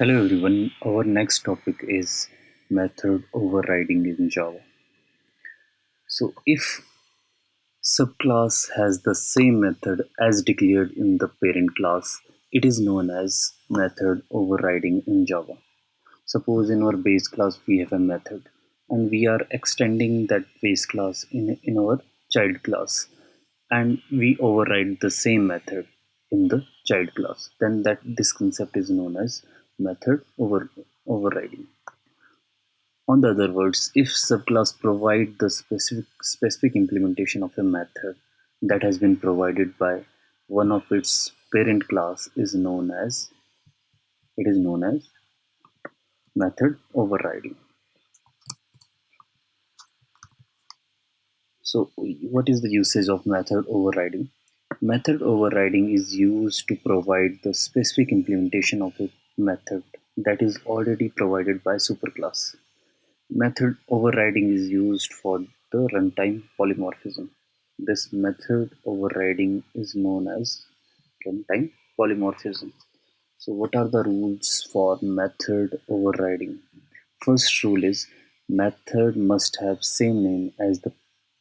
Hello everyone, our next topic is method overriding in Java. So if subclass has the same method as declared in the parent class, it is known as method overriding in Java. Suppose in our base class we have a method and we are extending that base class in our child class and we override the same method in the child class. Then this concept is known as overriding. On the other words, if subclass provide the specific implementation of a method that has been provided by one of its parent class is known as method overriding. So what is the usage of method overriding? Method overriding is used to provide the specific implementation of a method that is already provided by superclass. Method overriding is used for the runtime polymorphism. This method overriding is known as runtime polymorphism. So what are the rules for method overriding? First rule is method must have same name as the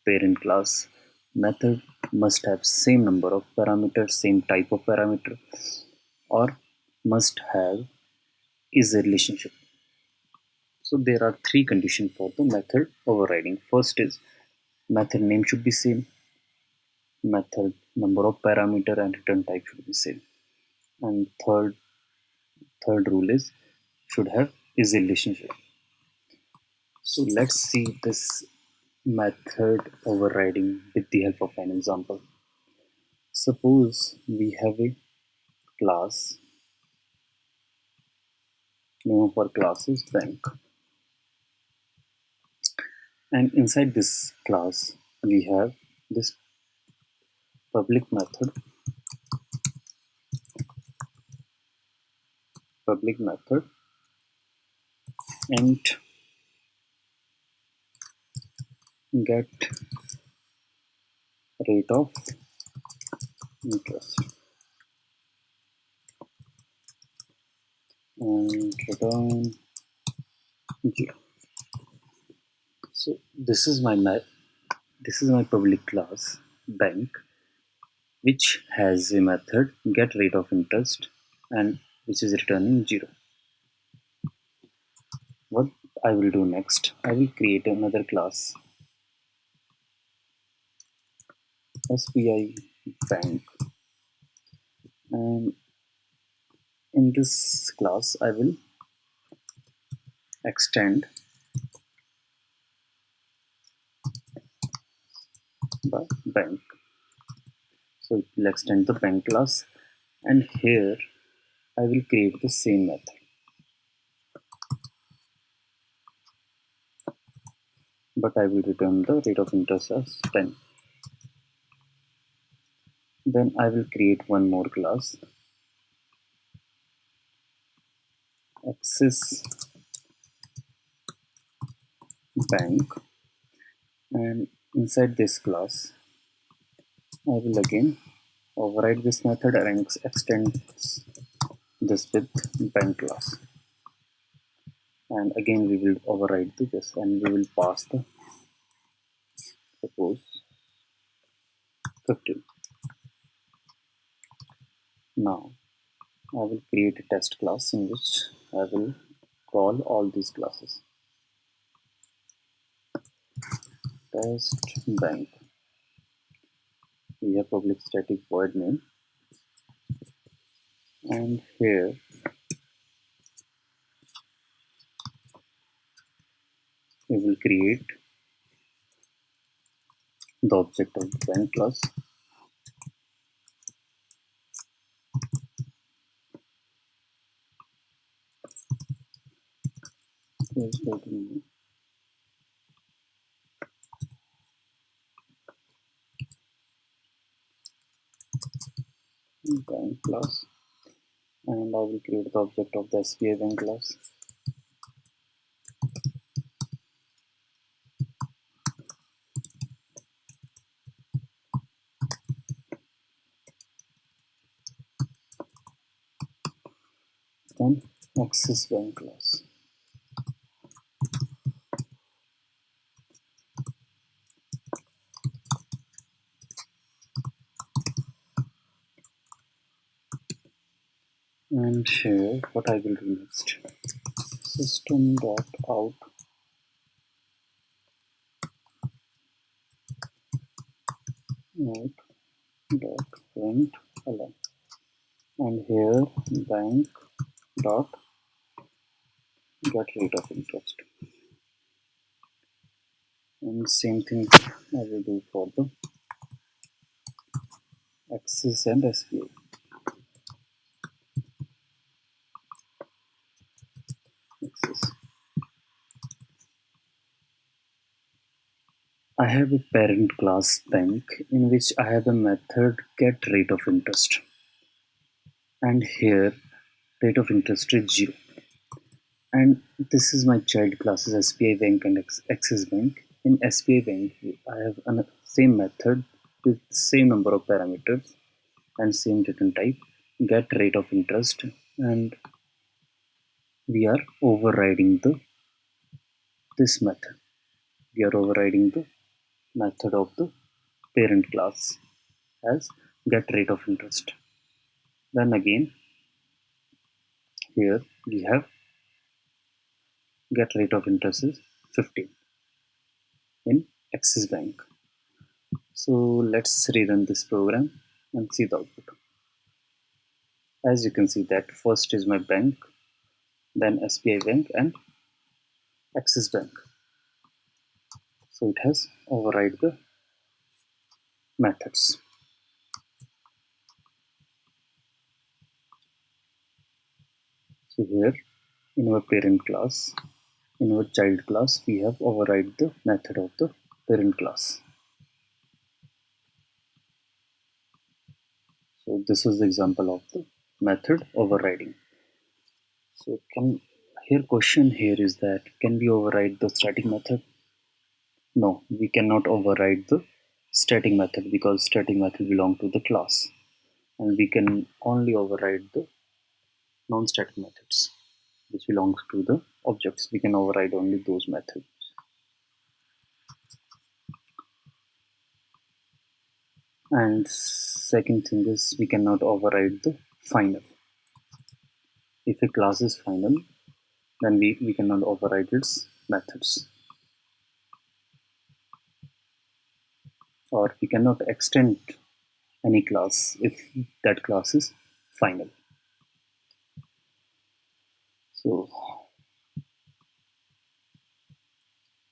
parent class. Method must have same number of parameters, same type of parameter, or must have is a relationship. So there are three conditions for the method overriding. First is method name should be same, method number of parameter and return type should be same. And third rule is should have is a relationship. So let's see this method overriding with the help of an example. Suppose we have a class, name of our class is bank, and inside this class we have this public method and get rate of interest and return 0. So this is my public class bank, which has a method get rate of interest and which is returning 0. What I will do next, I will create another class SBI bank, and in this class I will extend the bank. So it will extend the bank class, and here I will create the same method, but I will return the rate of interest as 10. Then I will create one more class, Axis bank, and inside this class I will again override this method and extend this with bank class, and again we will override this and we will pass the suppose 15. Now I will create a test class in which I will call all these classes. Test bank. We have public static void name, and here we will create the object of the bank class. Here's the bank class, and I will create the object of the SBI bank class. Then Axis Bank class. And here what I will do next, system.out print ln, and here bank dot get rate of interest, and same thing I will do for the Axis and SBI. Axis. I have a parent class bank in which I have a method get rate of interest, and here rate of interest is 0, and this is my child classes SBI Bank and Axis Bank. In SBI Bank I have a same method with same number of parameters and same return type, get rate of interest, and we are overriding this method. We are overriding the method of the parent class as get rate of interest. Then again here we have get rate of interest is 15 in Axis Bank. So let's rerun this program and see the output. As you can see that first is my bank, then SBI Bank and Axis Bank. So it has override the methods. So here in our parent class, in our child class, we have override the method of the parent class. So this is the example of the method overriding. So here question here is that can we override the static method? No, we cannot override the static method because static method belong to the class, and we can only override the non-static methods which belongs to the objects. We can override only those methods. And second thing is we cannot override the final. If a class is final, then we cannot override its methods, or we cannot extend any class if that class is final. So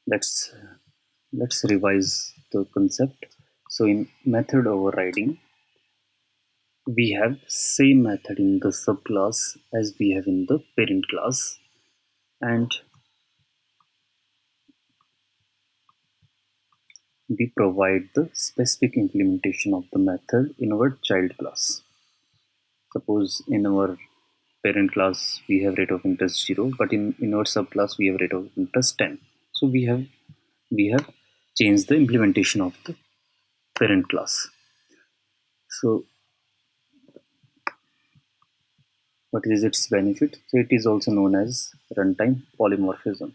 let's revise the concept. So in method overriding, we have same method in the subclass as we have in the parent class, and we provide the specific implementation of the method in our child class. Suppose in our parent class we have rate of interest 0, but in our subclass we have rate of interest 10. So we have changed the implementation of the parent class. So what is its benefit? So it is also known as runtime polymorphism,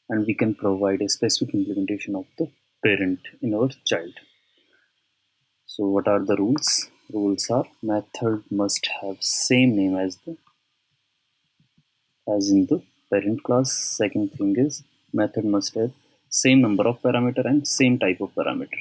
and we can provide a specific implementation of the parent in our child. So what are the rules? Rules are method must have same name as in the parent class. Second thing is method must have same number of parameter and same type of parameter.